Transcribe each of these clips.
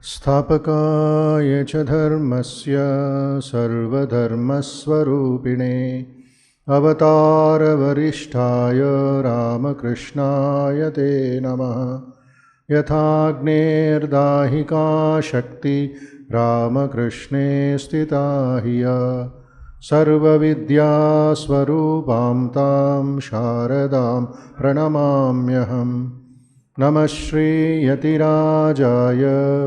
स्थापकाय च धर्मस्य सर्वधर्मस्वरूपिणे अवतारवरिष्ठाय रामकृष्णाय ते नमः। यथाग्नेर्दाहिका शक्ति रामकृष्णे स्थिता हिय सर्वविद्यास्वरूपां तां शारदां प्रणमाम्यहम्। नमः श्रीयतिराजाय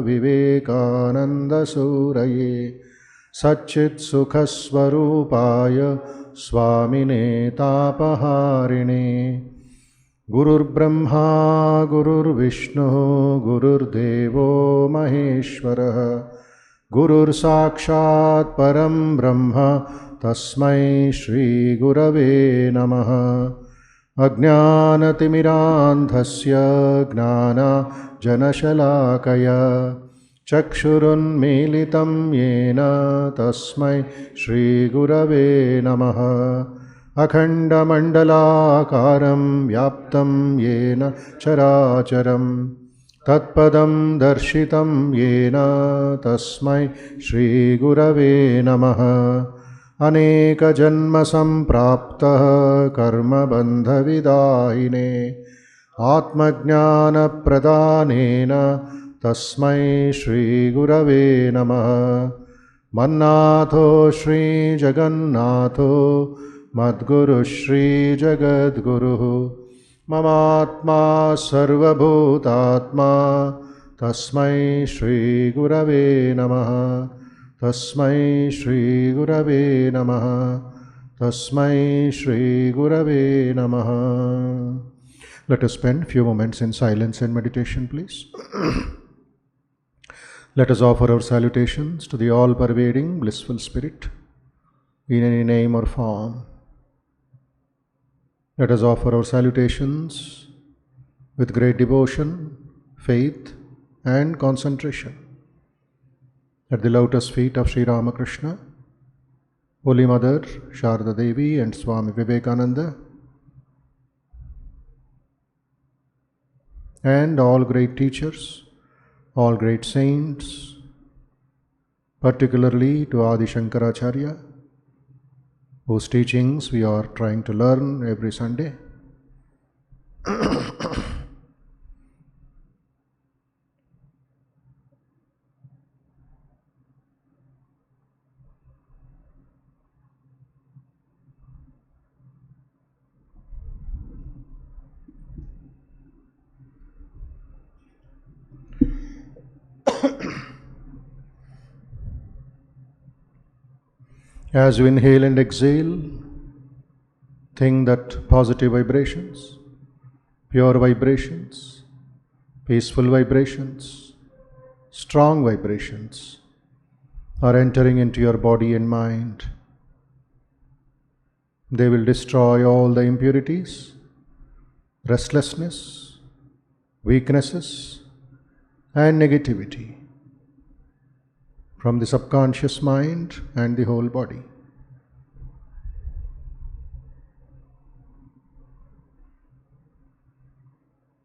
विवेकानन्दसूरये सच्चित्सुखस्वरूपाय स्वामिने तापहारिणे। गुरुर्ब्रह्मा गुरुर्विष्णुः गुरुर्देवो महेश्वरः गुरुर्साक्षात् परं ब्रह्म तस्मै श्रीगुरवे नमः। अज्ञानतिमिरान्धस्य ज्ञानाञ्जनशलाकया चक्षुरुन्मीलितं येन तस्मै श्रीगुरवे नमः। अखण्डमण्डलाकारं व्याप्तं येन चराचरं तत्पदं दर्शितं येन तस्मै श्रीगुरवे नमः। अनेकजन्मसम्प्राप्तः कर्मबन्धविदायिने आत्मज्ञानप्रदानेन तस्मै श्रीगुरवे नमः। मन्नाथो श्रीजगन्नाथो मद्गुरुः श्रीजगद्गुरुः ममात्मा सर्वभूतात्मा तस्मै श्रीगुरवे नमः। तस्मै श्रीगुरवे नमः। तस्मै श्रीगुरवे नमः। Let us spend few moments in silence and meditation, please. Let us offer our salutations to the all-pervading blissful spirit in any name or form. Let us offer our salutations with great devotion, faith and concentration at the lotus feet of Sri Ramakrishna, Holy Mother Sharda Devi and Swami Vivekananda, and all great teachers, all great saints, particularly to Adi Shankaracharya, whose teachings we are trying to learn every Sunday. As you inhale and exhale, think that positive vibrations, pure vibrations, peaceful vibrations, strong vibrations are entering into your body and mind. They will destroy all the impurities, restlessness, weaknesses, and negativity from the subconscious mind and the whole body.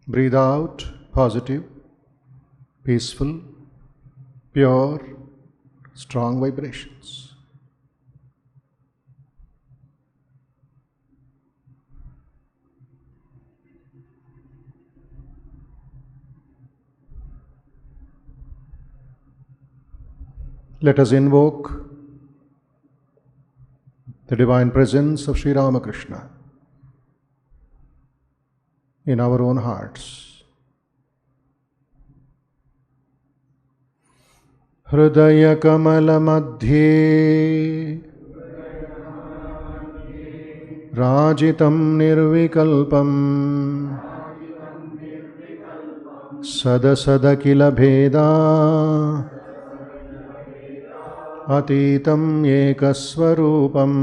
Breathe out positive, peaceful, pure, strong vibrations. Let us invoke the divine presence of Sri Ramakrishna in our own hearts. Hridaya Kamala Madhye Rajitam Nirvikalpam Sada Kila Bheda Atitam Ekaswarupam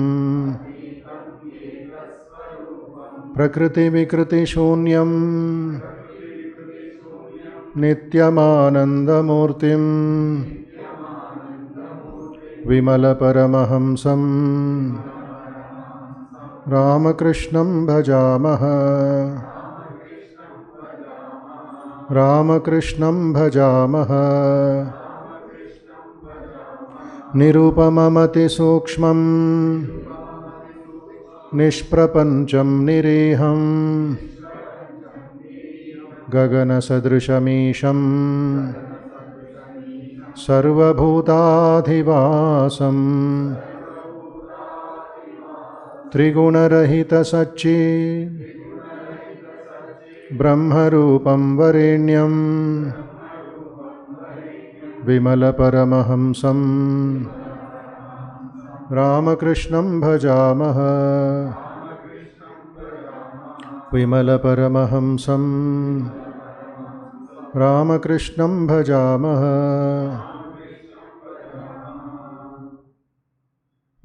Prakriti Vikriti Shunyam Nityamanandamurtim Vimala Paramahamsam Ramakrishnam Bhajamaha Ramakrishnan bhajamaha Nirupamamati sukshmam Nishprapancham nireham Gagana sadrishamisham Sarvabhutadhivasam Trigunarahita sachi Brahmarupam varenyam Vimala paramahamsam Ramakrishnam bhajamaha Vimala paramahamsam Ramakrishnam bhajamaha.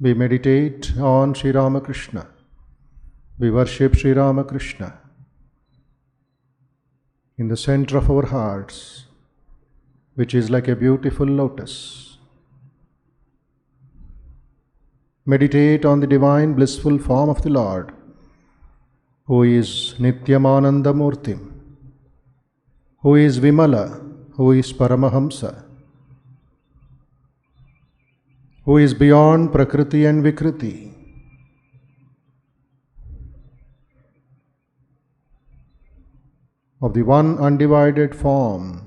We meditate on Sri Ramakrishna. We worship Sri Ramakrishna in the center of our hearts, which is like a beautiful lotus. Meditate on the divine blissful form of the Lord, who is Nityamananda Murti, who is Vimala, who is Paramahamsa, who is beyond Prakriti and Vikriti. Of the one undivided form,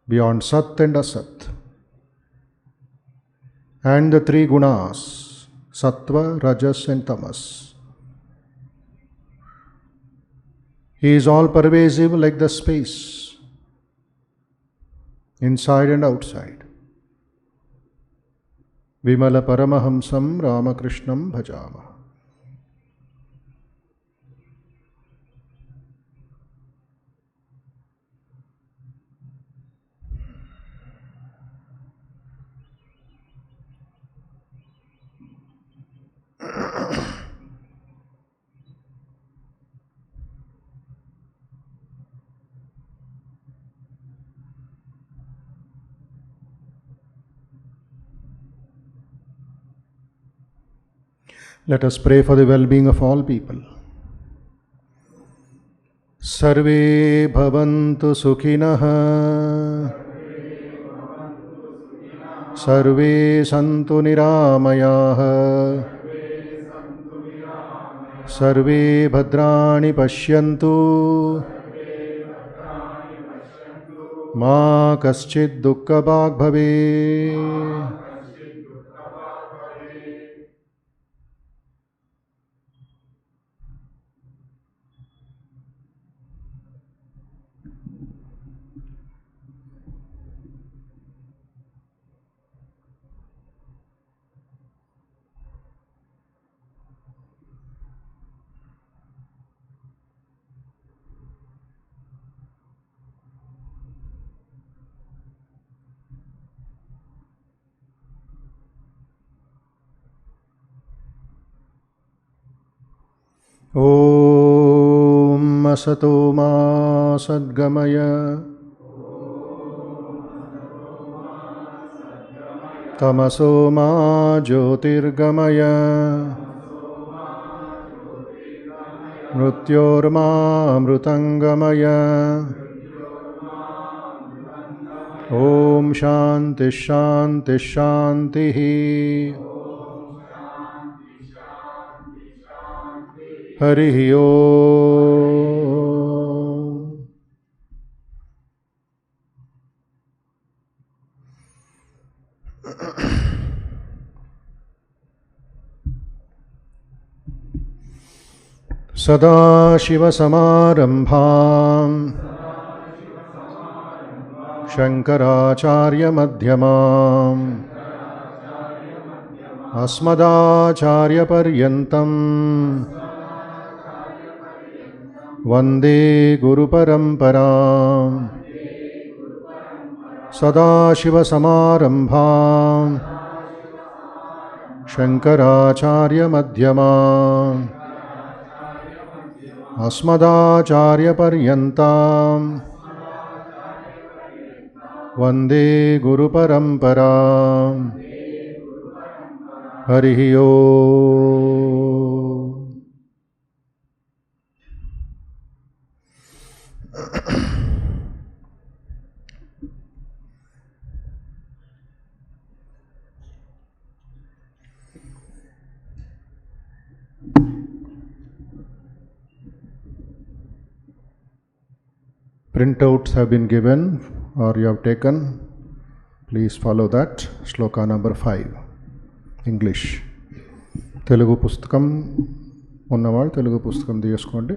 beyond Sat and Asat, and the three gunas, Sattva, Rajas and Tamas. He is all pervasive like the space, inside and outside. Vimala Paramahamsam Ramakrishnam bhajama. Let us pray for the well-being of all people. Sarve bhavantu sukhinah, sarve santu niramayah, sarve bhadrani pashyantu, ma kaschid dukkha bhag bhave. Om Asato Ma Sadgamaya Tamaso Ma Jyotirgamaya Mrutyorma Amrutangamaya. Om Shanti Shanti Shanti. Hari Om. Sadashiva Samarambham Shankaracharya Madhyamam Asmadacharya Paryantam Vande Guru Paramparam. Sadashiva Samarambham Shankaracharya Madhyamam Asmadacharya Paryantam Vande Guru Paramparam. Hari Om. Printouts have been given or you have taken. Please follow that. Shloka number 5. English. Telugu pustakam ఉన్నవాళ్ళు తెలుగు పుస్తకం తీసుకోండి.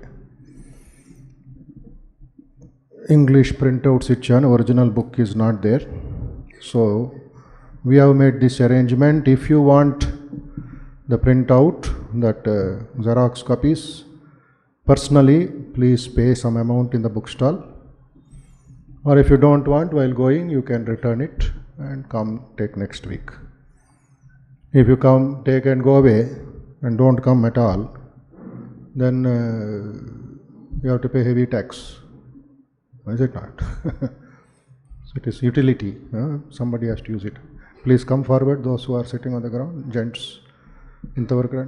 English printouts ఇచ్చాను, original book is not there. So we have made this arrangement. If you want the printout, that Xerox copies, personally please pay some amount in the bookstall, or if you don't want, while going you can return it and come take next week. If you come, take and go away and don't come at all, then you have to pay heavy tax. Is it not? So it is utility. Somebody has to use it. Please come forward, those who are sitting on the ground, gents. Intavaraku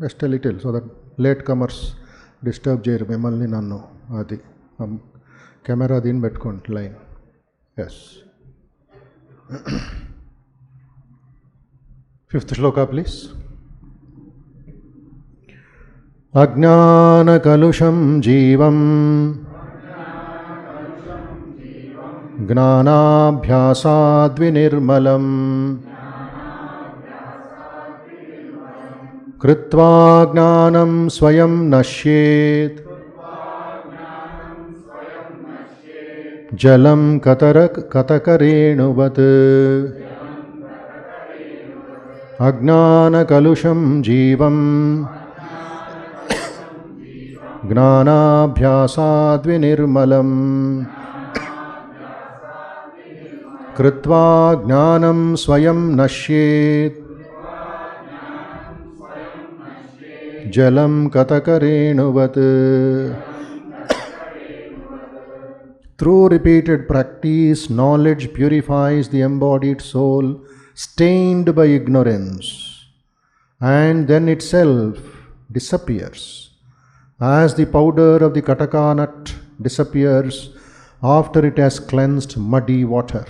just a little, so that late comers disturb చేయరు మిమ్మల్ని నన్ను. అది camera దీన్ని పెట్టుకోండి line. Yes. 5th శ్లోక please. అజ్ఞానకలుషం జీవం జ్ఞానాభ్యాసాద్వినిర్మలం కృత్వా జ్ఞానం స్వయం నశ్యేత్ జలం కతకరేణువత్. అజ్ఞానకలుషం జీవం జ్ఞానాభ్యాసాద్వినిర్మలం కృత్వా జ్ఞానం స్వయం నశ్యేత్ జలం కతకరేణువత్. Through repeated practice, knowledge purifies the embodied soul stained by ignorance, and then itself disappears, as the powder of the kataka nut disappears after it has cleansed muddy water.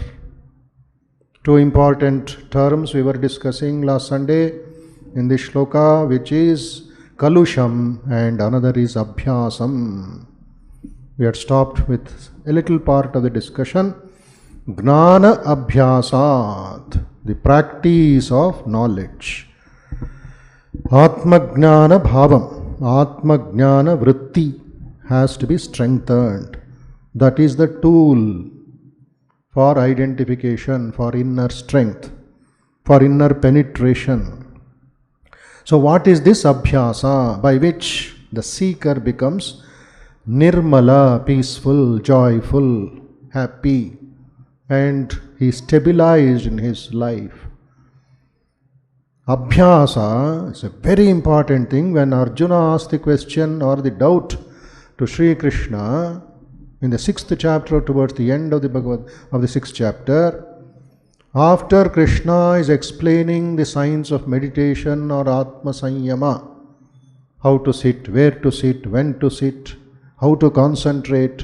Two important terms we were discussing last Sunday in this shloka, which is kalusham and another is abhyasam. We had stopped with a little part of the discussion. Gnana abhyasat, the practice of knowledge. Atma gnana bhavam, Atma gnana vritti has to be strengthened. That is the tool for identification, for inner strength, for inner penetration. So what is this abhyasa by which the seeker becomes nirmala, peaceful, joyful, happy, and he is stabilized in his life? Abhyasa is a very important thing. When Arjuna asked the question or the doubt to Sri Krishna in the 6th chapter, towards the end of the of the 6th chapter, after Krishna is explaining the science of meditation or Atma Sanyama, how to sit, where to sit, when to sit, how to concentrate.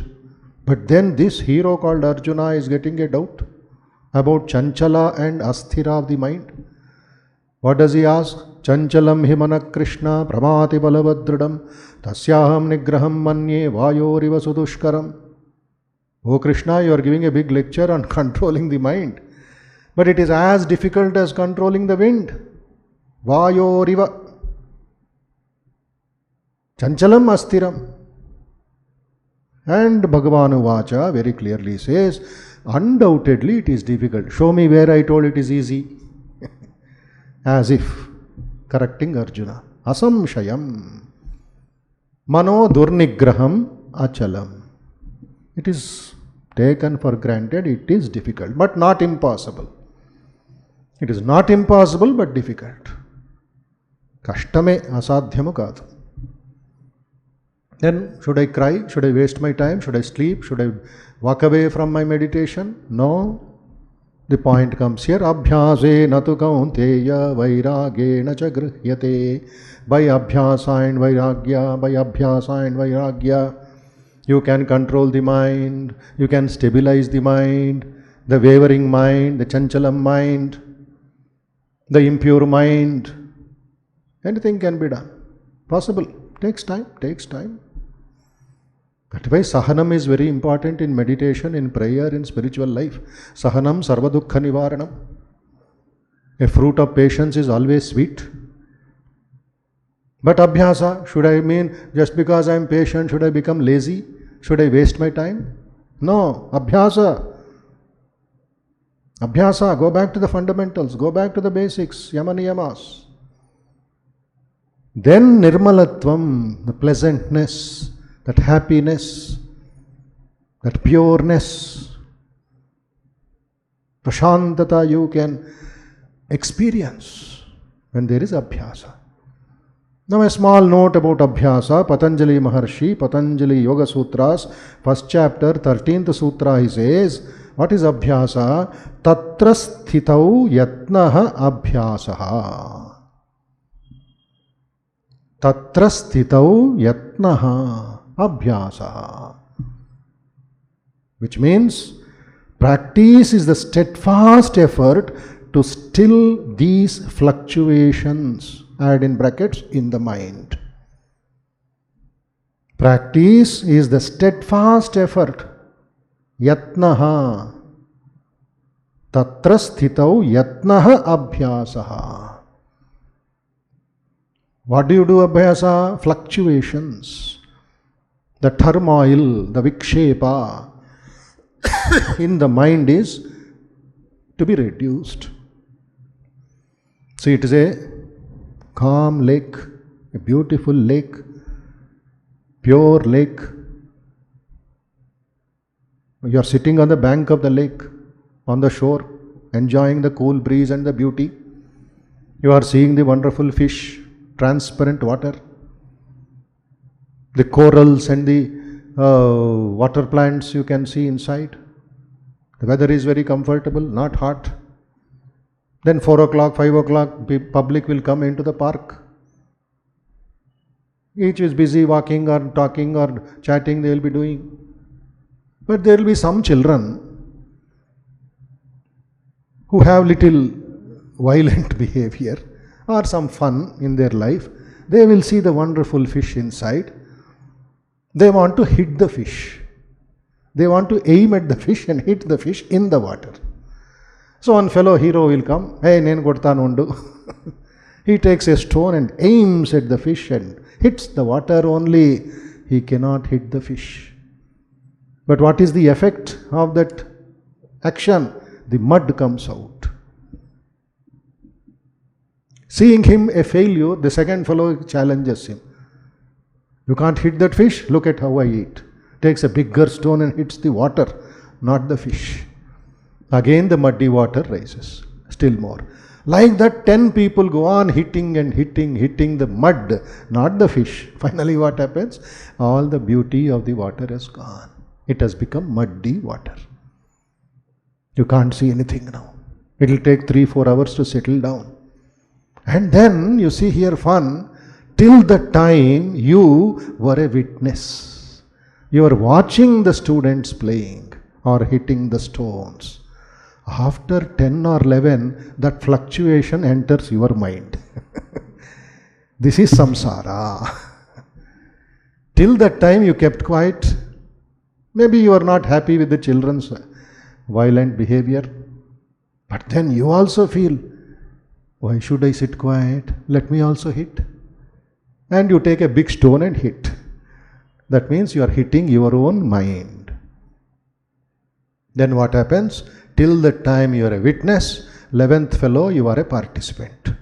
But then this hero called Arjuna is getting a doubt about chanchala and asthira of the mind. What does he ask? Chanchalam himana Krishna pramati balavadridam tasyaham nigraham manye vayoriva sudushkaram. Oh Krishna, you are giving a big lecture on controlling the mind, but it is as difficult as controlling the wind. Vayoriva chanchalam asthiram. And Bhagavan Vacha very clearly says, undoubtedly it is difficult. Show me where I told it is easy. As if correcting Arjuna. Asamshayam. Mano durnigraham achalam. It is taken for granted, it is difficult, but not impossible. It is not impossible, but difficult. Kashtame asadhyamu kaadu. Then, should I cry? Should I waste my time? Should I sleep? Should I walk away from my meditation? No. The point comes here. Abhyase natu kaunteya vairagena cha grihyate. By abhyasa and vairagya, by abhyasa and vairagya, you can control the mind, you can stabilize the mind, the wavering mind, the chanchalam mind, the impure mind. Anything can be done. Possible. Takes time, takes time. That way sahanam is very important in meditation, in prayer, in spiritual life. Sahanam sarva dukkha nivaranam. A fruit of patience is always sweet. But abhyasa, should I mean just because I am patient, should I become lazy? Should I waste my time? No, abhyasa. Abhyasa, go back to the fundamentals, go back to the basics, yama niyamas. Then nirmalatvam, the pleasantness, that happiness, that pureness, prashantata you can experience when there is abhyasa. Now a small note about abhyasa. Patanjali Maharshi, Patanjali Yoga Sutras, first chapter, 13th sutra, he says, what is abhyasa? Tatra sthitau yatnaha abhyasaha. Tatra sthitau yatnaha abhyasa. Which means practice is the steadfast effort to still these fluctuations, add in brackets, in the mind. Practice is the steadfast effort. Yatnaha. Tatra sthitau yatnaha abhyasaha. What do you do abhyasa? Fluctuations. The turmoil, the vikshepa in the mind is to be reduced. See, it is a calm lake, a beautiful lake, pure lake. You are sitting on the bank of the lake, on the shore, enjoying the cool breeze and the beauty. You are seeing the wonderful fish, transparent water, the corals and the water plants you can see inside. The weather is very comfortable, not hot. Then 4 o'clock, 5 o'clock, public will come into the park. Each is busy walking or talking or chatting, they will be doing. But there will be some children who have little violent behavior or some fun in their life. They will see the wonderful fish inside. They want to hit the fish. They want to aim at the fish and hit the fish in the water. So one fellow hero will come, hey, nen kodtanu undu. He takes a stone and aims at the fish and hits the water only. He cannot hit the fish. But what is the effect of that action? The mud comes out. Seeing him a failure, the second fellow challenges him. You can't hit that fish? Look at how I eat. Takes a bigger stone and hits the water, not the fish. Again the muddy water rises, still more. Like that 10 people go on hitting and hitting the mud, not the fish. Finally what happens? All the beauty of the water has gone. It has become muddy water. You can't see anything now. It will take 3-4 hours to settle down. And then you see here fun, till the time you were a witness. You are watching the students playing or hitting the stones. After 10 or 11, that fluctuation enters your mind. This is samsara. Till that time you kept quiet. Maybe you are not happy with the children's violent behavior. But then you also feel, why should I sit quiet? Let me also hit. And you take a big stone and hit. That means you are hitting your own mind. Then what happens? Till the time you are a witness, 11th fellow, you are a participant.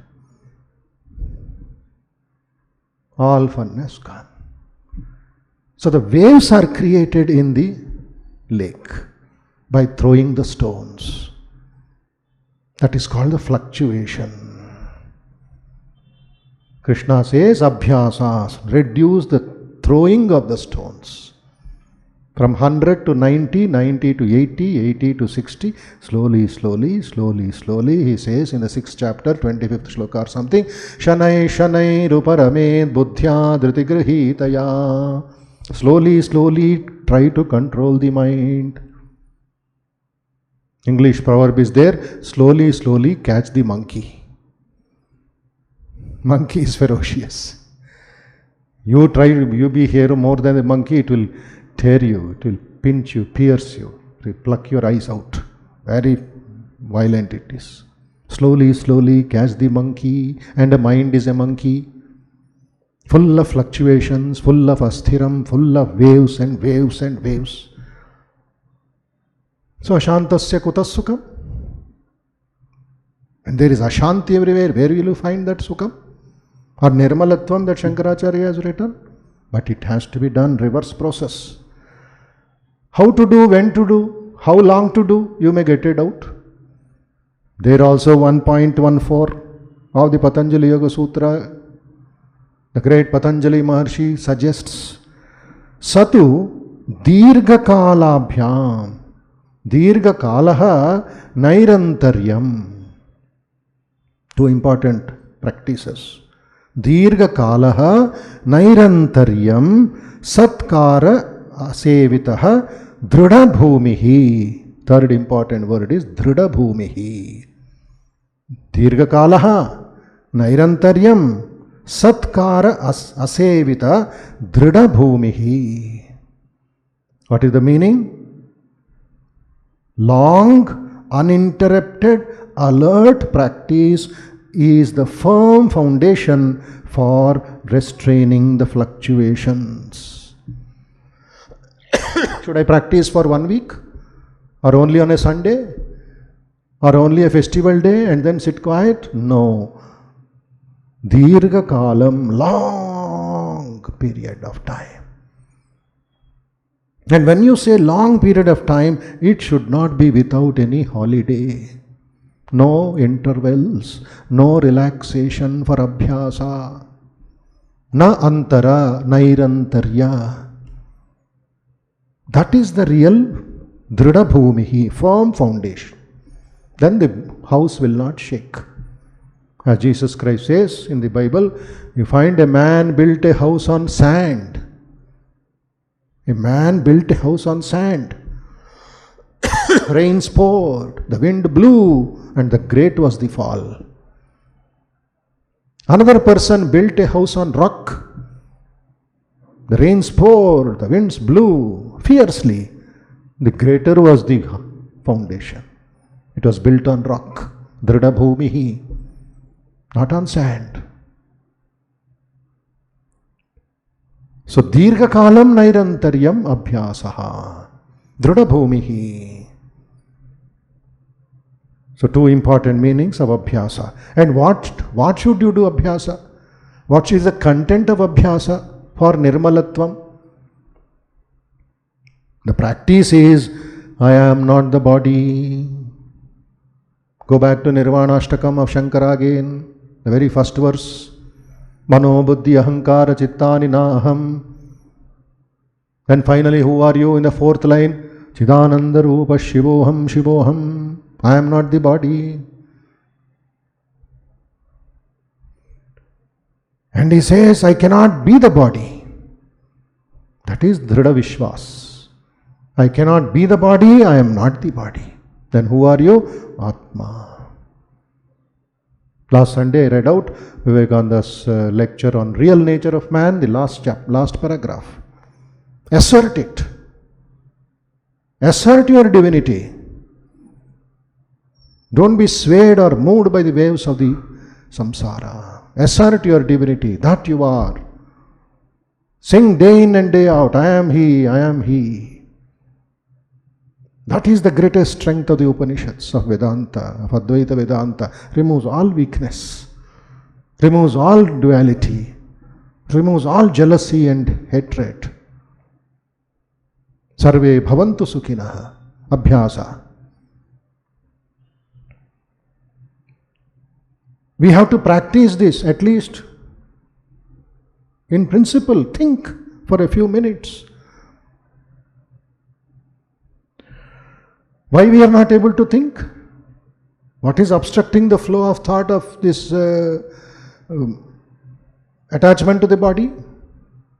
All funness gone. So the waves are created in the lake by throwing the stones. That is called the fluctuation. Krishna says, abhyasas, reduce the throwing of the stones. From 100 to 90, 90 to 80, 80 to 60, slowly, he says in the 6th chapter, 25th shloka or something, Shanai Shanai Ruparamed Buddhya Dhritigrihitaya. Slowly, try to control the mind. English proverb is there, slowly catch the monkey. Monkey is ferocious. You be here more than the monkey, it will tear you, it will pinch you, pierce you, it will pluck your eyes out. Very violent it is. Slowly, slowly catch the monkey, and the mind is a monkey, full of fluctuations, full of asthiram, full of waves and waves and waves. So ashantasya kutas sukham? And there is ashanti everywhere. Where will you find that sukham? Or nirmalatvam that Shankaracharya has written? But it has to be done, reverse process. How to do, when to do, how long to do, you may get it out. There also 1.14 of the Patanjali Yoga Sutra, the great Patanjali Maharshi suggests, Satu dirgha kalabhyam, dirgha kalaha nairantaryam. Two important practices. Dirgha kalaha nairantaryam satkara asevitaha dhrida bhumihi. Third important word is dhrida bhumihi. Dirgha kalaha nairantaryam satkara asevita dhrida bhumihi. What is the meaning? Long, uninterrupted, alert practice is the firm foundation for restraining the fluctuations. Should I practice for 1 week? Or only on a Sunday? Or only a festival day and then sit quiet? No. Dirgha kalam, long period of time. And when you say long period of time, it should not be without any holiday. No intervals, no relaxation for abhyasa. Na antara, nairantarya. That is the real dhrida bhumihi, firm foundation. Then the house will not shake. As Jesus Christ says in the Bible, you find a man built a house on sand. A man built a house on sand. Rains poured, the wind blew, and the great was the fall. Another person built a house on rock. The rains poured, the winds blew fiercely. The greater was the foundation. It was built on rock, dhrida bhumihi, not on sand. So, dirgha kalam nairantaryam abhyasaha, dhrida bhumihi. So, two important meanings of abhyasa. And what should you do abhyasa? What is the content of abhyasa for nirmalatvam? The practice is, I am not the body. Go back to Nirvana Ashtakam of Shankara again, the very first verse. Mano buddhi ahankara chittani na aham. Then finally, who are you in the fourth line? Chidananda rupa shivoham shivoham. I am not the body. And he says, I cannot be the body. That is dhrida vishwas. I cannot be the body, I am not the body. Then who are you? Atma. Last Sunday I read out Vivekananda's lecture on real nature of man, the last paragraph. Assert it. Assert your divinity. Don't be swayed or moved by the waves of the samsara. Assert your divinity, that you are. Sing day in and day out, I am he, I am he. That is the greatest strength of the Upanishads, of Vedanta, of Advaita Vedanta. Removes all weakness, removes all duality, removes all jealousy and hatred. Sarve bhavantu sukhinah, abhyasa. We have to practice this at least. In principle, think for a few minutes. Why we are not able to think? What is obstructing the flow of thought of this attachment to the body?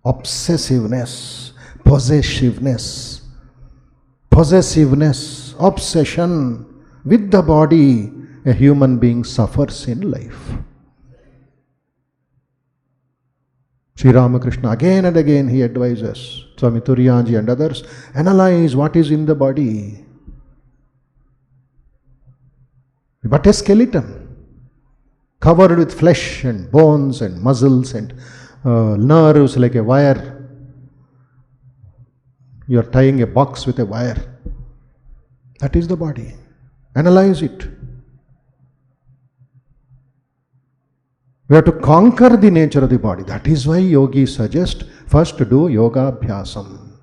Obsessiveness, possessiveness, obsession with the body. A human being suffers in life. Sri Ramakrishna again and again he advises, Swami Turiyanji and others, analyze what is in the body. But a skeleton, covered with flesh and bones and muscles and nerves like a wire. You are tying a box with a wire. That is the body. Analyze it. We have to conquer the nature of the body. That is why yogis suggest first to do yoga abhyasam.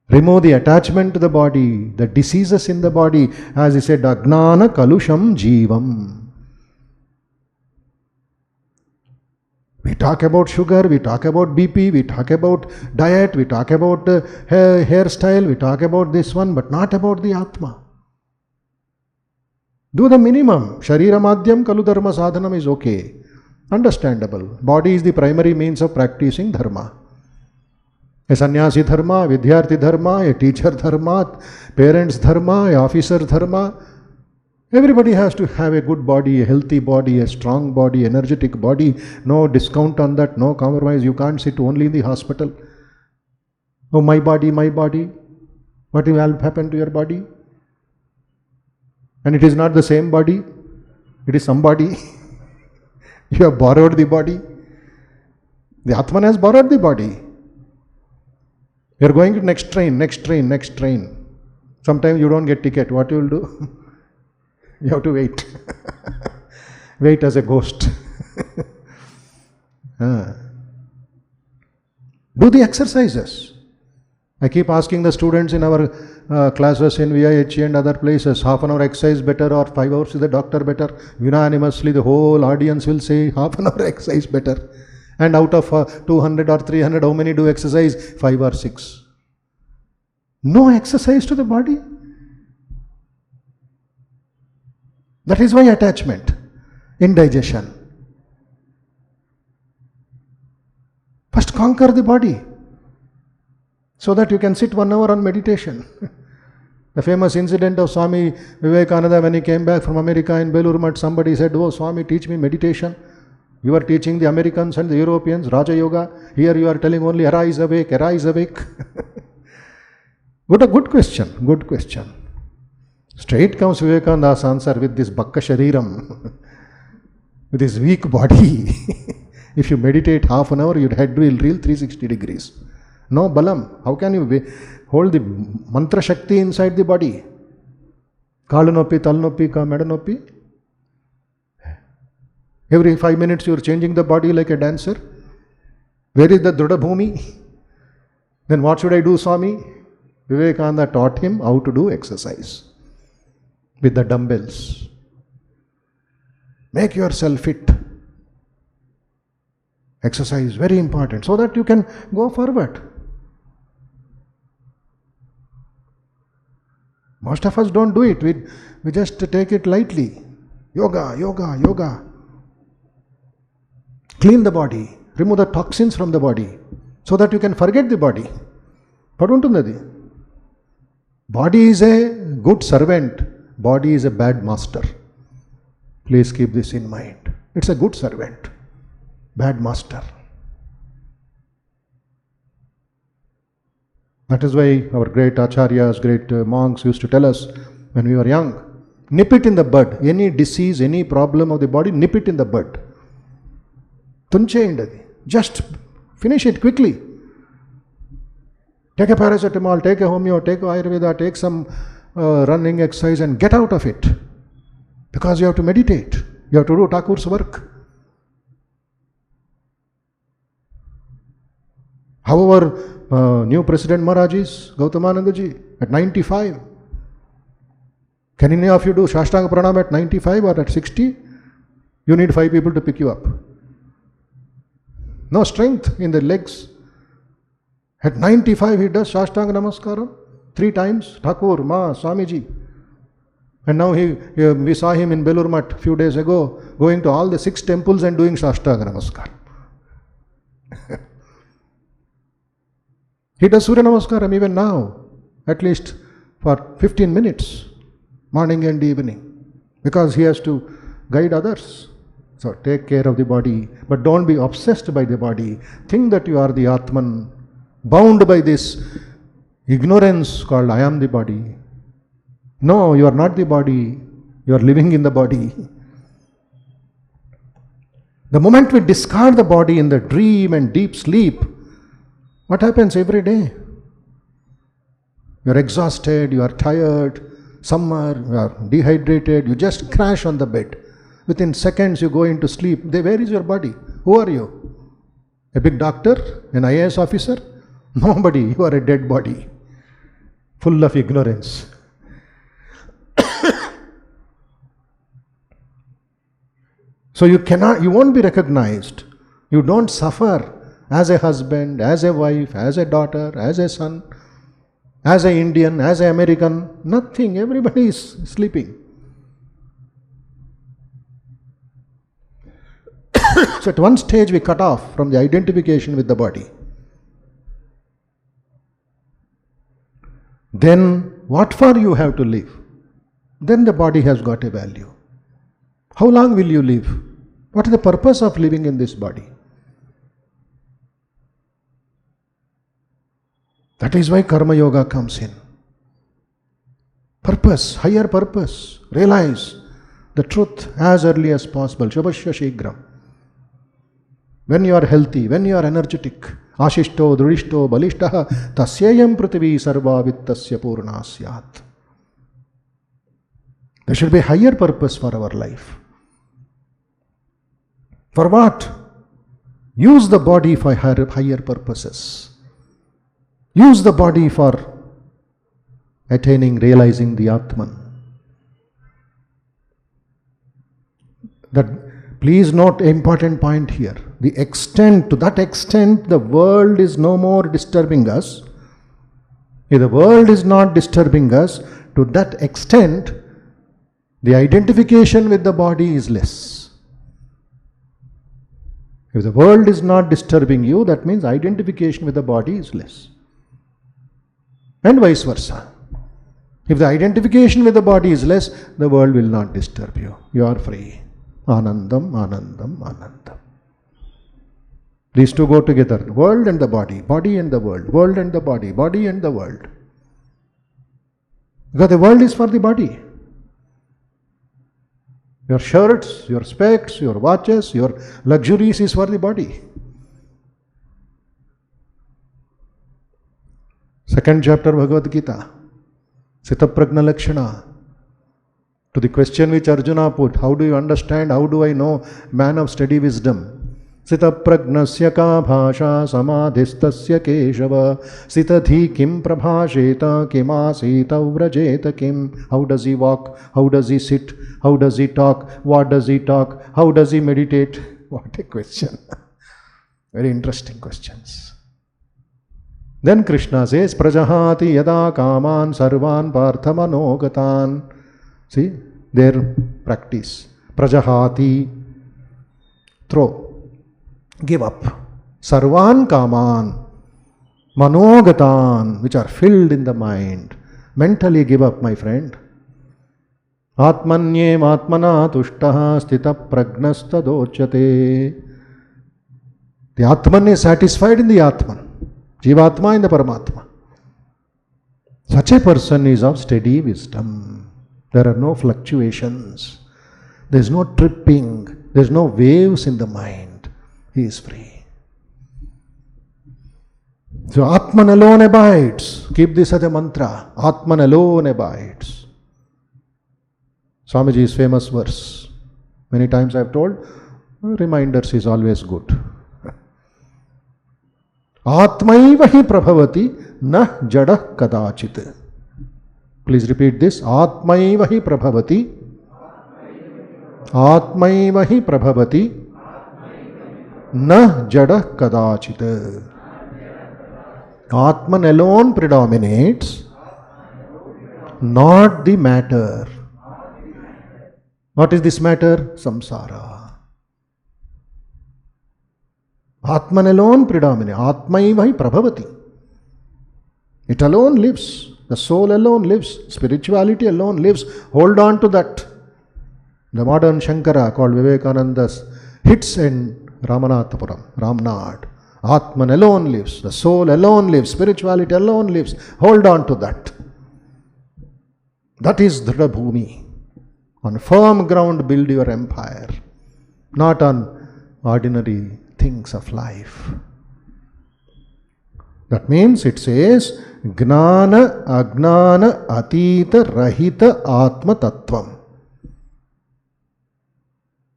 Remove the attachment to the body, the diseases in the body. As he said, Agnana kalusham jivam. We talk about sugar, we talk about BP, we talk about diet, we talk about hairstyle, we talk about this one, but not about the Atma. Do the minimum. Sharira madhyam kalu dharma sadhanam is okay. Understandable. Body is the primary means of practicing dharma. A sannyasi dharma, a vidyarthi dharma, a teacher dharma, parents dharma, a officer dharma. Everybody has to have a good body, a healthy body, a strong body, energetic body. No discount on that, no compromise. You can't sit only in the hospital. Oh, my body, my body. What will happen to your body? And it is not the same body. It is somebody. You have borrowed the body. The Atman has borrowed the body. You are going to next train, next train, next train. Sometimes you don't get ticket. What you will do? You have to wait. Wait as a ghost. Do the exercises. I keep asking the students in our classes in VIH and other places, half an hour exercise better or 5 hours is the doctor better? Unanimously the whole audience will say half an hour exercise better. And out of 200 or 300, how many do exercise? 5 or 6. No exercise to the body. That is why attachment, indigestion. First conquer the body so that you can sit 1 hour on meditation. The famous incident of Swami Vivekananda when he came back from America in Belur Math, somebody said, "Oh Swami, teach me meditation. You are teaching the Americans and the Europeans Raja Yoga. Here you are telling only arise awake, arise awake." Good question, good question. Straight comes Vivekananda's answer with this Bakka Shariram, with this weak body. If you meditate half an hour, your head will reel 360 degrees. No balam. How can you hold the mantra shakti inside the body? Kaalu noppi, tal noppi, meda noppi. Every 5 minutes you are changing the body like a dancer. Where is the Drudha Bhumi? Then what should I do, Swami? Vivekananda taught him how to do exercise with the dumbbells. Make yourself fit. Exercise very important so that you can go forward. Most of us don't do it. We just take it lightly. Yoga, yoga, yoga. Clean the body. Remove the toxins from the body so that you can forget the body. Paduntunnadi. Body is a good servant. Body is a bad master. Please keep this in mind. It's a good servant, bad master. That is why our great acharyas, great monks used to tell us when we were young, nip it in the bud. Any disease, any problem of the body, nip it in the bud. Tunche just finish it quickly. Take a paracetamol, take a homeo, take a Ayurveda, take some running exercise and get out of it. Because you have to meditate. You have to do Thakur's work. However, new President Maharaj is Gautamananda ji at 95. Can any of you do Shashtanga Pranam at 95 or at 60? You need 5 people to pick you up. No strength in the legs. At 95 he does Shashtanga Namaskaram 3 times. Thakur, Ma, Swamiji. And now we saw him in Belur Math a few days ago going to all the 6 temples and doing Shashtanga Namaskaram. He does Surya Namaskaram even now, at least for 15 minutes, morning and evening, because he has to guide others. So take care of the body, but don't be obsessed by the body. Think that you are the Atman, bound by this ignorance called I am the body. No, you are not the body. You are living in the body. The moment we discard the body in the dream and deep sleep, what happens every day? You are exhausted, you are tired, summer, you are dehydrated, you just crash on the bed. Within seconds you go into sleep. Where is your body? Who are you? A big doctor? An IAS officer? Nobody. You are a dead body, full of ignorance. So you won't be recognized. You don't suffer as a husband, as a wife, as a daughter, as a son, as an Indian, as an American. Nothing. Everybody is sleeping. So at one stage we cut off from the identification with the body. Then what for you have to live? Then the body has got a value. How long will you live? What is the purpose of living in this body? That is why Karma Yoga comes in. Purpose, higher purpose. Realize the truth as early as possible. Shubhashya Shigram. When you are healthy, when you are energetic, Ashishto, Drishto, Balishtaha, Tasyayam Prithvi Sarva Vittasya Purna Syat. There should be a higher purpose for our life. For what? Use the body for higher purposes. Use the body for attaining, realizing the Atman. Please note an important point here. To that extent, the world is no more disturbing us. If the world is not disturbing us, to that extent, the identification with the body is less. If the world is not disturbing you, that means identification with the body is less. And vice versa. If the identification with the body is less, the world will not disturb you. You are free. Anandam, Anandam, Anandam. These two go together. World and the body. Body and the world. World and the body. Body and the world. Because the world is for the body. Your shirts, your specs, your watches, your luxuries is for the body. Second chapter Bhagavad Gita. Sita Prajna Lakshana. To the question which Arjuna put, how do you understand, how do I know man of steady wisdom? Sita pragnasya ka bhasha samadhistasya keshava sita dhi kim prabhasheta kim asita vrajeta kim. How does he walk? How does he sit? How does he talk? What does he talk? How does he meditate? What a question. Very interesting questions. Then Krishna says, Prajahati yada kaman sarvan parthamanogatan. See, their practice. Prajahati, throw, give up. Sarvan kaman, manogatan, which are filled in the mind. Mentally give up, my friend. Atmanyem atmana tushtaha stita pragnastadochyate. The Atman is satisfied in the Atman. Jivatma in the Paramatma. Such a person is of steady wisdom. There are no fluctuations. There is no tripping. There is no waves in the mind. He is free. So Atman alone abides. Keep this as a mantra. Atman alone abides. Swamiji's famous verse. Many times I have told, reminders is always good. Atmaiva hi prabhavati na jada kadachit. Please repeat this. Atmaiva hi prabhavati. Atmaiva hi prabhavati na jada kadachit. Atman alone predominates, not the matter. What is this matter? Samsara. Atman alone predominates. Atmaiva hi prabhavati. It alone lives. The soul alone lives. Spirituality alone lives. Hold on to that. The modern Shankara called Vivekananda's hits in Ramanathapuram, Ramnad. Atman alone lives, the soul alone lives, spirituality alone lives. Hold on to that. That is Dhrida Bhumi. On firm ground build your empire, not on ordinary things of life. That means it says, Gnana Agnana Atita Rahita Atma Tattvam.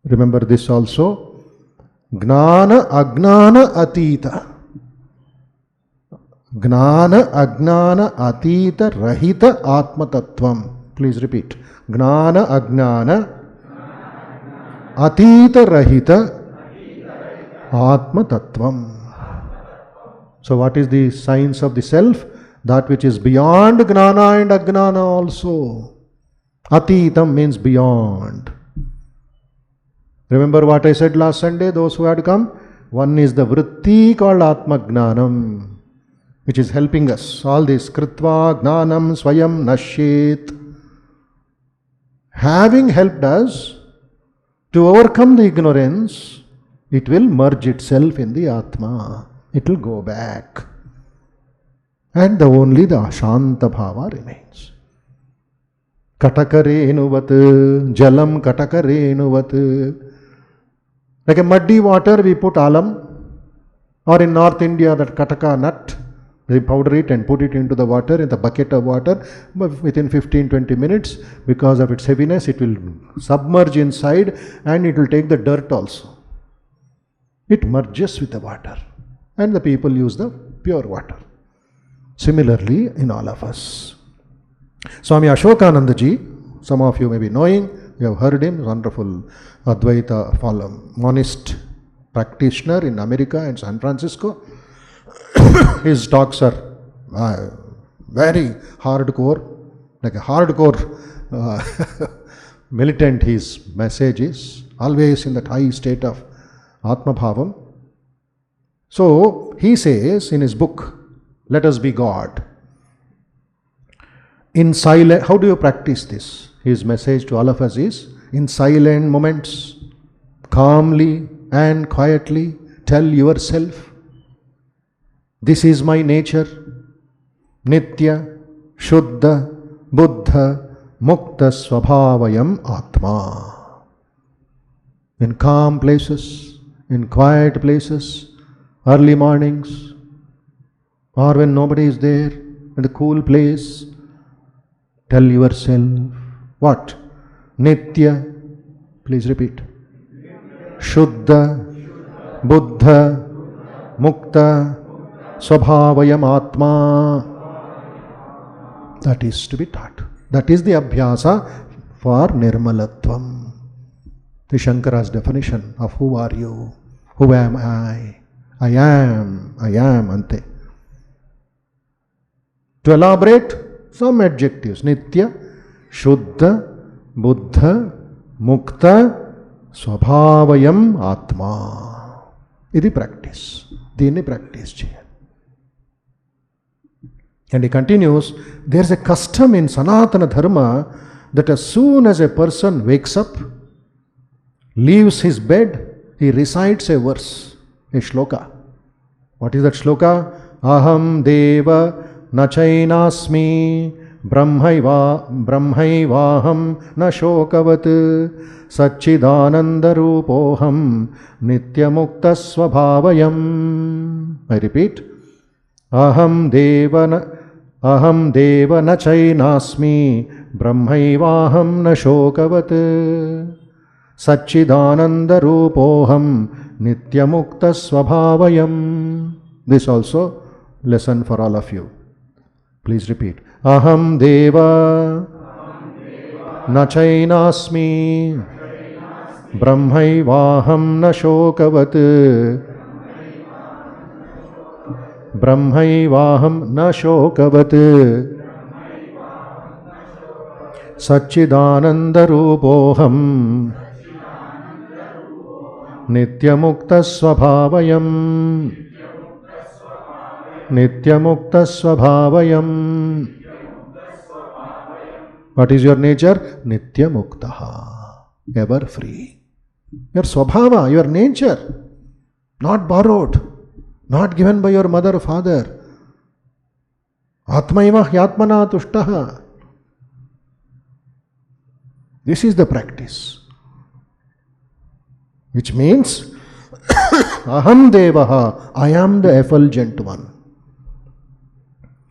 Remember this also. Gnana Agnana Atita. Gnana Agnana Atita Rahita Atma Tattvam. Please repeat. Gnana Agnana Atita Rahita Atma Tattvam. So what is the science of the self? That which is beyond Gnana and Agnana also. Atitam means beyond. Remember what I said last Sunday, those who had come? One is the vritti called Atma Gnanam, which is helping us. All this Kritva Gnanam Swayam Nashet. Having helped us to overcome the ignorance, it will merge itself in the Atma. It will go back. And only the Shanta Bhava remains. Katakarenuvat, Jalam Katakarenuvat. Like a muddy water, we put alam. Or in North India, that kataka nut, they powder it and put it into the water, in the bucket of water. But within 15-20 minutes, because of its heaviness, it will submerge inside and it will take the dirt also. It merges with the water. And the people use the pure water. Similarly, in all of us. Swami Ashokananda ji, some of you may be knowing, you have heard him, wonderful Advaita monist practitioner in America and San Francisco. His talks are very hardcore, like a hardcore militant. His message is always in that high state of Atma Bhavam. So he says in his book, Let Us Be God. In silent, how do you practice this? His message to all of us is, in silent moments, calmly and quietly tell yourself, this is my nature, Nitya, Shuddha, Buddha, Mukta Swabhavayam Atma. In calm places, in quiet places, early mornings, or when nobody is there, in the cool place, tell yourself, what? Nitya, please repeat. Shuddha, Buddha, Mukta, Swabhavayam Atma. That is to be taught. That is the abhyasa for Nirmalatvam. The Shankara's definition of who are you? Who am I? I am, Ante. To elaborate, some adjectives. Nitya, Shuddha, Buddha, Mukta, Swabhavayam Atma. Idi practice. Dini practice cheyali. And he continues, there is a custom in Sanatana Dharma that as soon as a person wakes up, leaves his bed, he recites a verse, a shloka. What is that shloka? Aham deva nachainasmi brahmaivaham na shokavat satchidananda rupoham nityamukta swabhavayam. I repeat. Aham deva na chainasmi brahmaivaham na shokavat satchidananda rupoham nityamukta swabhavayam. This also lesson for all of you. Please repeat. Aham deva na chainasmi brahmaivaham na shokavat brahmaivaham na shokavat satchidananda rupoham nityamukta swabhavayam nityamukta swabhavayam. What is your nature? Nityamuktaha. ever free. Your swabhava, your nature, not borrowed, not given by your mother or father. Atmaiva hyatmana tushtaha. This is the practice. Which means, aham devaha, I am the effulgent one.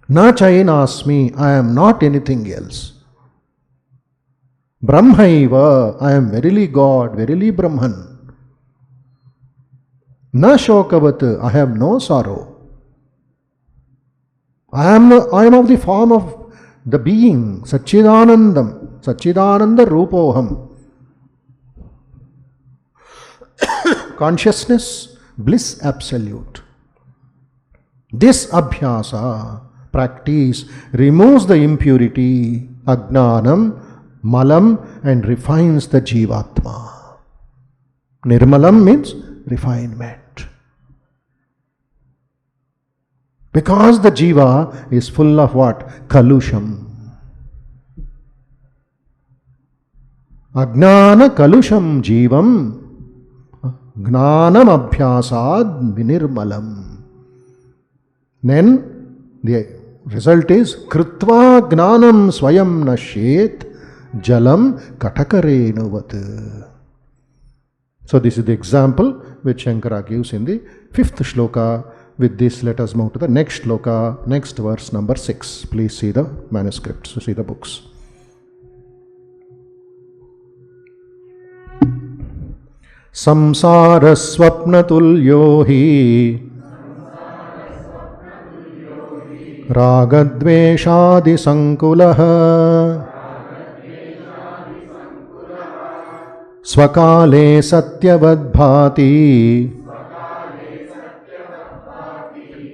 Na chainasmi, I am not anything else. Brahmaiva, I am verily God, verily Brahman. Na shokavat, I have no sorrow. I am of the form of the being, Satchidanandam, Satchidananda Rupoham. Consciousness, bliss absolute. This abhyasa, practice, removes the impurity, ajnanam, malam, and refines the jivatma. Nirmalam means refinement. Because the jiva is full of what? Kalusham. Ajnana kalusham jivam. Gnanam abhyasad vinirmalam. Then the result is kritva gnanam swayam nashet jalam katakarenuvat. So this is the example which Shankara gives in the 5th shloka. With this, let us move to the next shloka, next verse number 6. Please see the manuscripts, see the books. Samsara swapnatulyo hi ragadveshadi sankulaha swakale satyavadbhati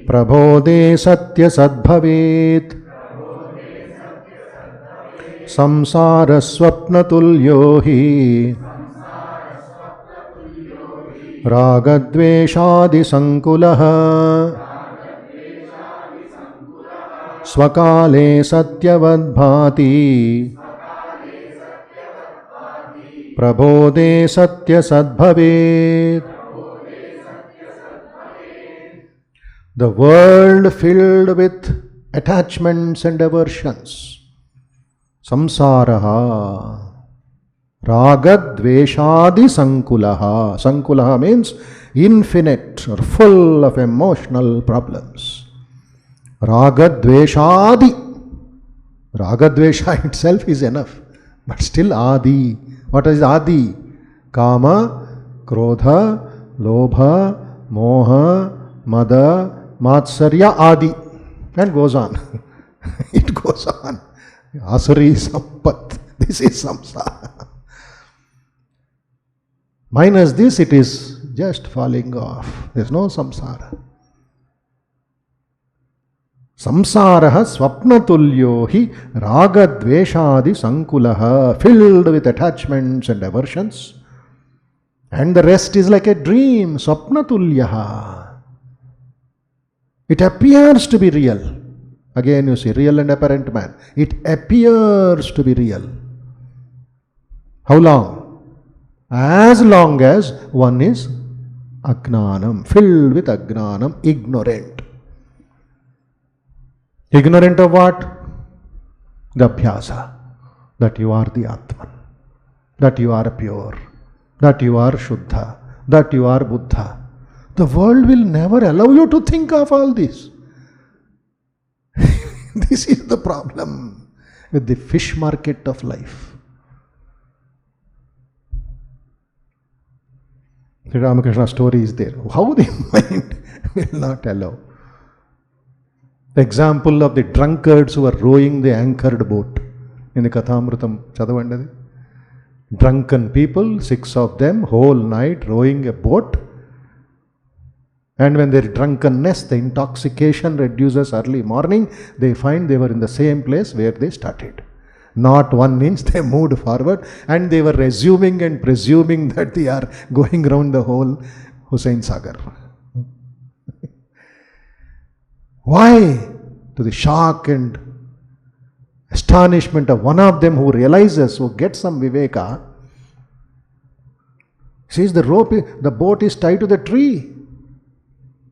prabodhe satya sadbhavet. Samsara swapnatulyo hi ragadveshadi sankulaha swakale satyavadbhati prabodhe satya sadbhavet. The world filled with attachments and aversions. Samsaraha. Ragadveshadi sankulaha. Sankulaha means infinite or full of emotional problems. Ragadveshadi. Ragadvesha itself is enough. But still adi. What is adi? Kama, krodha, lobha, moha, mada, matsarya adi, and goes on. It goes on. Asuri sampat. This is samsara. Minus this, it is just falling off. There is no samsara. Samsaraha swapnatulyo hi ragadveshadi sankulaha, filled with attachments and aversions. And the rest is like a dream, swapnatulyaha. It appears to be real. Again you see, real and apparent man. It appears to be real. How long? As long as one is ajnanam, filled with ajnanam, ignorant. Ignorant of what? The abhyasa. That you are the Atman. That you are pure. That you are Shuddha. That you are Buddha. The world will never allow you to think of all this. This is the problem with the fish market of life. The Ramakrishna story is there. How the mind will not allow. The example of the drunkards who are rowing the anchored boat. In the Kathamrutam, chadavandadi. Drunken people, 6 of them, whole night rowing a boat. And when their drunkenness, the intoxication reduces early morning, they find they were in the same place where they started. Not 1 inch they moved forward, and they were resuming and presuming that they are going round the whole Hussain Sagar. Why? To the shock and astonishment of one of them who realizes, who gets some viveka, Says the boat is tied to the tree.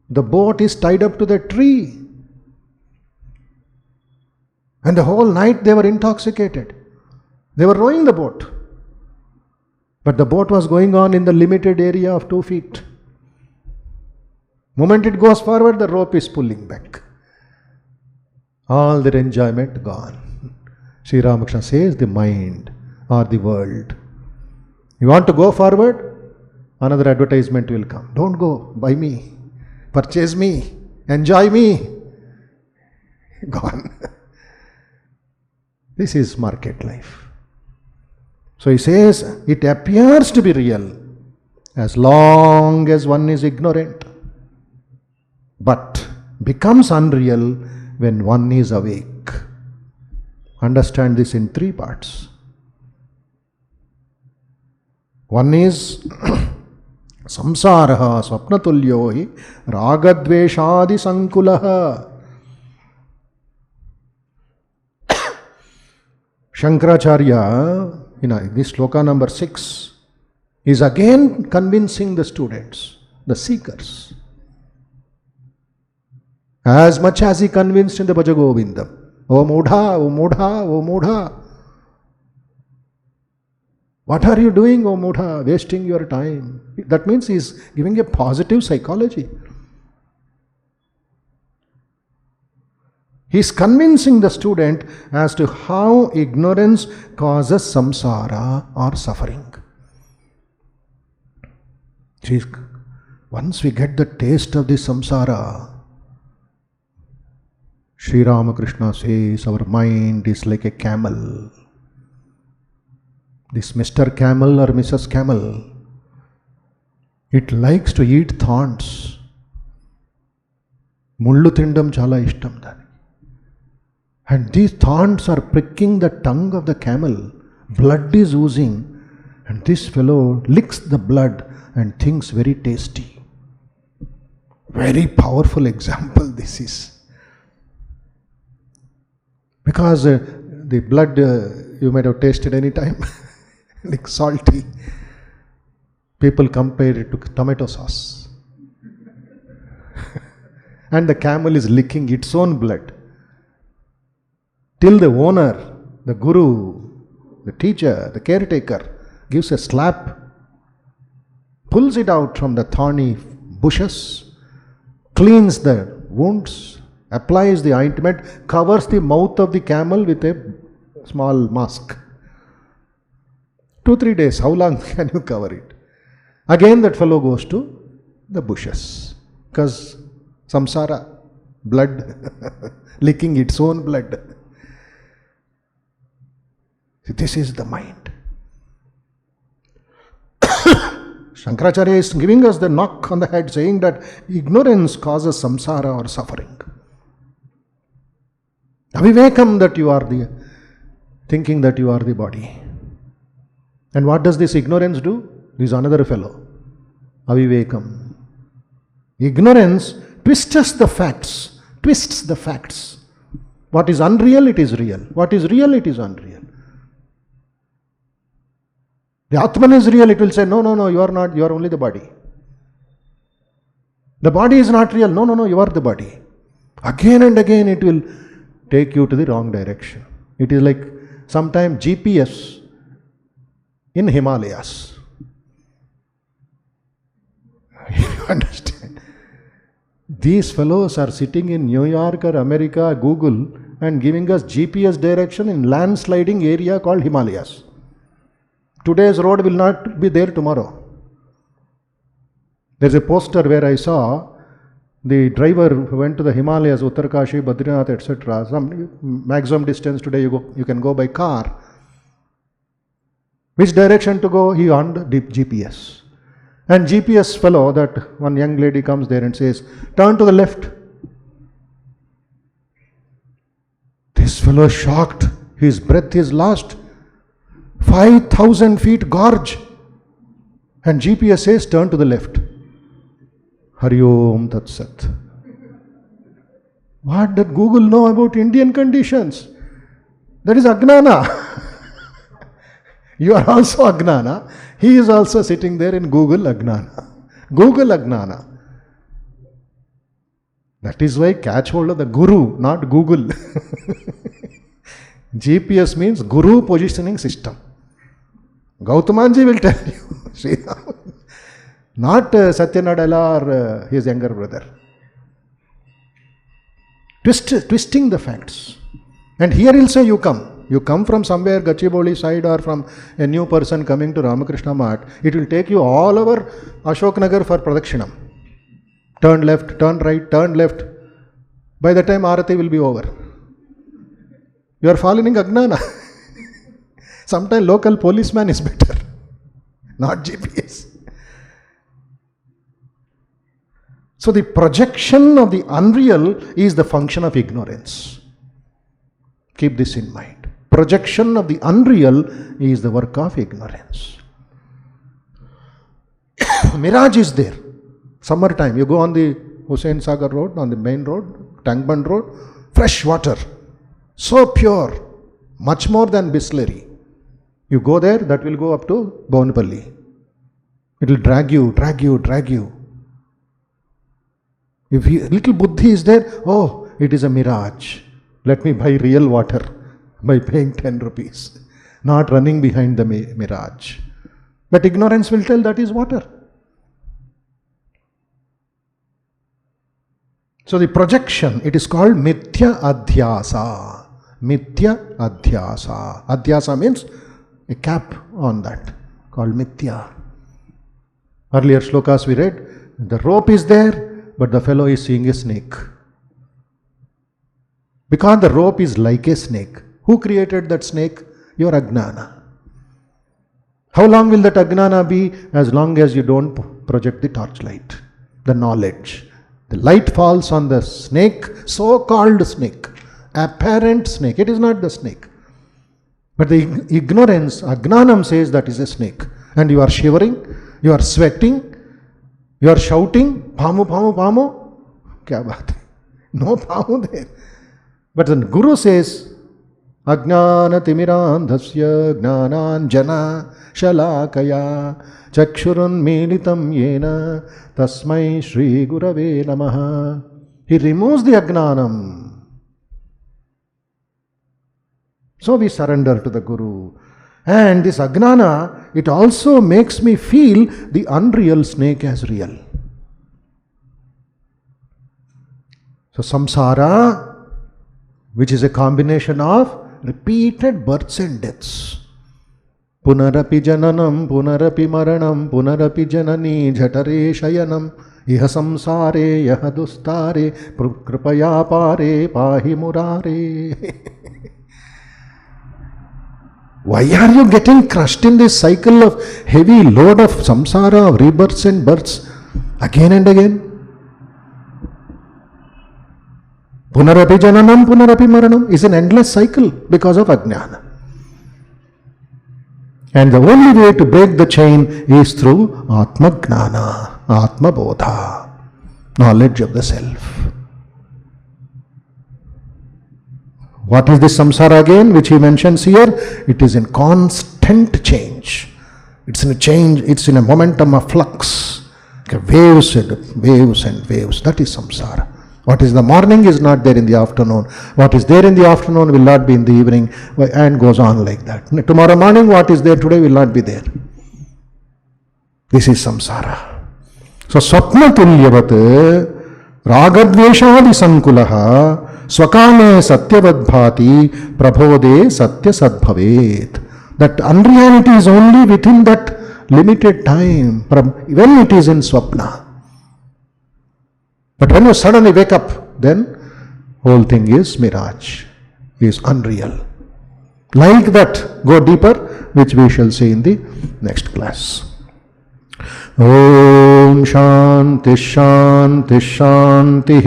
The boat is tied up to the tree. And the whole night they were intoxicated. They were rowing the boat. But the boat was going on in the limited area of 2 feet. Moment it goes forward, the rope is pulling back. All their enjoyment gone. Sri Ramakrishna says the mind or the world. You want to go forward? Another advertisement will come. Don't go, buy me, purchase me, enjoy me. Gone. This is market life. So he says, it appears to be real as long as one is ignorant, but becomes unreal when one is awake. Understand this in 3 parts. One is samsaraha swapnatulyo hi ragadveshadi sankulaha. Shankaracharya, in this sloka number 6, is again convincing the students, the seekers, as much as he convinced in the Bhaja Govindam. O Mudha, O Mudha, O Mudha. What are you doing, O Mudha? Wasting your time. That means he is giving a positive psychology. He is convincing the student as to how ignorance causes samsara or suffering. Once we get the taste of the samsara, Sri Ramakrishna says our mind is like a camel. This Mr. Camel or Mrs. Camel, it likes to eat thorns. Mullu tindam chala ishtam dani. And these thorns are pricking the tongue of the camel. Blood is oozing. And this fellow licks the blood and thinks very tasty. Very powerful example this is. Because the blood you might have tasted any time. Like salty. People compare it to tomato sauce. And the camel is licking its own blood. Till the owner, the guru, the teacher, the caretaker gives a slap, pulls it out from the thorny bushes, cleans the wounds, applies the ointment, covers the mouth of the camel with a small mask. 2-3 days, how long can you cover it? Again that fellow goes to the bushes, because samsara, blood, licking its own blood. This is the mind. Shankaracharya is giving us the knock on the head, saying that ignorance causes samsara or suffering. Avivekam, that you are the thinking that you are the body. And what does this ignorance do? This is another fellow. Avivekam. Ignorance twists the facts. What is unreal, it is real. What is real, it is unreal. The Atman is real, it will say, no, you are not, you are only the body. The body is not real, no, you are the body. Again and again it will take you to the wrong direction. It is like sometimes GPS in Himalayas. You understand? These fellows are sitting in New York or America, Google, and giving us GPS direction in landsliding area called Himalayas. Today's road will not be there tomorrow. There's a poster where I saw the driver who went to the Himalayas, Uttarkashi, Badrinath, etc. Some maximum distance today you can go by car. Which direction to go? He on the GPS. And GPS fellow, that one young lady comes there and says, turn to the left. This fellow is shocked. His breath is lost. 5,000 feet gorge. And GPS says, turn to the left. Hari Om Tat Sat. What did Google know about Indian conditions? That is Ajnana. You are also Ajnana. He is also sitting there in Google Ajnana. Google Ajnana. That is why catch hold of the Guru, not Google. GPS means Guru Positioning System. Gautamanji will tell you. Not Satyanadala or his younger brother. Twisting the facts. And here also you come. You come from somewhere, Gachibowli side, or from a new person coming to Ramakrishna Mat. It will take you all over Ashok Nagar for Pradakshinam. Turn left, turn right, turn left. By the time Arati will be over. You are following Ajnana. Sometimes local policeman is better. Not GPS. So the projection of the unreal is the function of ignorance. Keep this in mind. Projection of the unreal is the work of ignorance. Mirage is there. Summertime, you go on the Hussain Sagar road, on the main road, Tangband road, fresh water. So pure. Much more than Bisleri. You go there, that will go up to Bonapalli. It will drag you. If little buddhi is there, oh, it is a mirage. Let me buy real water by paying 10 rupees. Not running behind the mirage. But ignorance will tell that is water. So the projection, it is called mithya adhyasa. Mithya adhyasa. Adhyasa means a cap on that, called mithya. Earlier shlokas we read, the rope is there, but the fellow is seeing a snake. Because the rope is like a snake. Who created that snake? Your Ajnana. How long will that Ajnana be? As long as you don't project the torchlight, the knowledge. The light falls on the snake, so-called snake, apparent snake. It is not the snake. But the ignorance, Ajnanam says that is a snake. And you are shivering, you are sweating, you are shouting, Pamu, Pamu, Pamu. Kya baat hai? No Pamu there. But the Guru says, Ajnana timirandhasya jnananjana shalakaya chakshurun militam yena tasmai Shri Gurave namaha. He removes the Ajnanam. So we surrender to the Guru. And this Ajnana, it also makes me feel the unreal snake as real. So samsara, which is a combination of repeated births and deaths. Punarapi jananam, punarapi maranam, punarapi janani, jhatare shayanam, iha samsare, yaha dustare, kripaya pare, pahi murare. Why are you getting crushed in this cycle of heavy load of samsara, of rebirths and births again and again? Punarapi jananam, punarapi maranam is an endless cycle because of Ajnana. And the only way to break the chain is through Atma Gnana, Atma Bodha, knowledge of the self. What is this samsara again, which he mentions here? It is in constant change. It's in a change, it's in a momentum of flux. Waves and waves and waves. That is samsara. What is the morning is not there in the afternoon. What is there in the afternoon will not be in the evening, and goes on like that. Tomorrow morning, what is there today will not be there. This is samsara. So, swapna tulyavat ragadveshadi sankulaha swakale satyavadbhati prabhode satya sadbhavet. That unreality is only within that limited time, when it is in swapna. But when you suddenly wake up, then whole thing is mirage, is unreal. Like that, go deeper, which we shall see in the next class. Om Shanti Shanti Shanti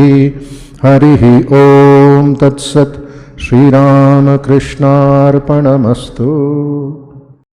Harihi Om Tat Sat Shri Ramakrishna Arpanamastu.